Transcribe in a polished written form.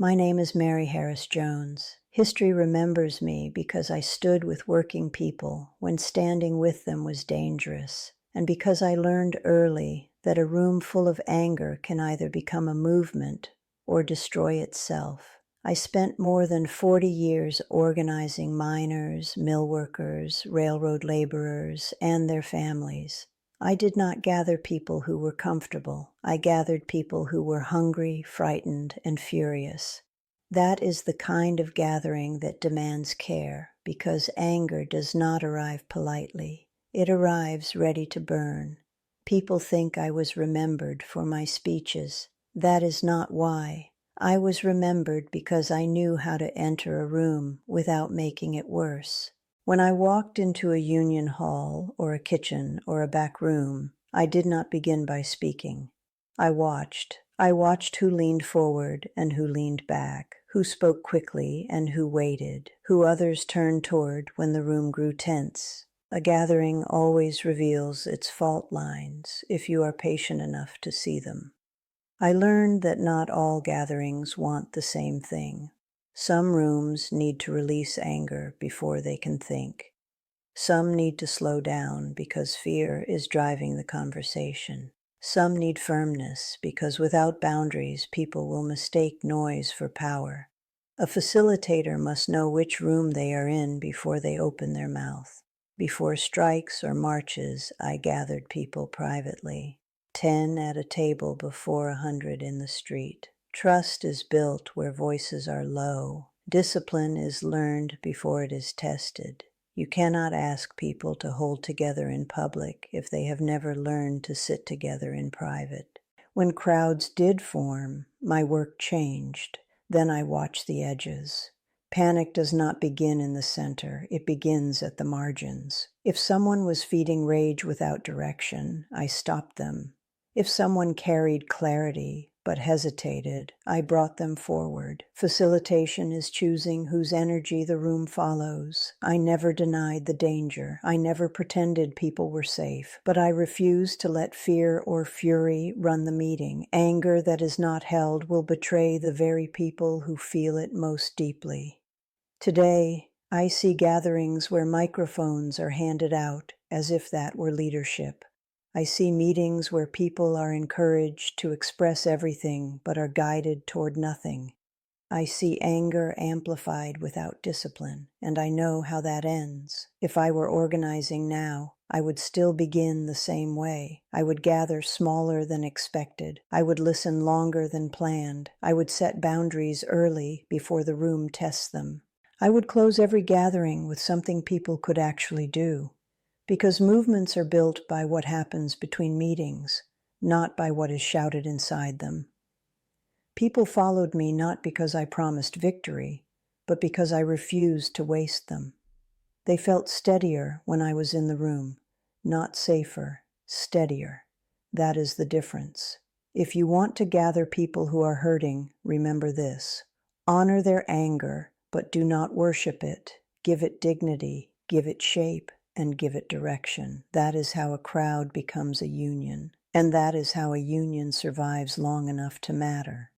My name is Mary Harris Jones. History remembers me because I stood with working people when standing with them was dangerous, and because I learned early that a room full of anger can either become a movement or destroy itself. I spent more than 40 years organizing miners, mill workers, railroad laborers, and their families. I did not gather people who were comfortable. I gathered people who were hungry, frightened, and furious. That is the kind of gathering that demands care, because anger does not arrive politely. It arrives ready to burn. People think I was remembered for my speeches. That is not why. I was remembered because I knew how to enter a room without making it worse. When I walked into a union hall or a kitchen or a back room, I did not begin by speaking. I watched. I watched who leaned forward and who leaned back, who spoke quickly and who waited, who others turned toward when the room grew tense. A gathering always reveals its fault lines if you are patient enough to see them. I learned that not all gatherings want the same thing. Some rooms need to release anger before they can think. Some need to slow down because fear is driving the conversation. Some need firmness because without boundaries, people will mistake noise for power. A facilitator must know which room they are in before they open their mouth. Before strikes or marches, I gathered people privately. 10 at a table before 100 in the street. Trust is built where voices are low. Discipline is learned before it is tested. You cannot ask people to hold together in public if they have never learned to sit together in private. When crowds did form, my work changed. Then I watched the edges. Panic does not begin in the center, it begins at the margins. If someone was feeding rage without direction, I stopped them. If someone carried clarity but hesitated, I brought them forward. Facilitation is choosing whose energy the room follows. I never denied the danger. I never pretended people were safe, but I refused to let fear or fury run the meeting. Anger that is not held will betray the very people who feel it most deeply. Today, I see gatherings where microphones are handed out as if that were leadership. I see meetings where people are encouraged to express everything but are guided toward nothing. I see anger amplified without discipline, and I know how that ends. If I were organizing now, I would still begin the same way. I would gather smaller than expected. I would listen longer than planned. I would set boundaries early before the room tests them. I would close every gathering with something people could actually do. Because movements are built by what happens between meetings, not by what is shouted inside them. People followed me not because I promised victory, but because I refused to waste them. They felt steadier when I was in the room, not safer, steadier. That is the difference. If you want to gather people who are hurting, remember this. Honor their anger, but do not worship it. Give it dignity, give it shape, and give it direction. That is how a crowd becomes a union, and that is how a union survives long enough to matter.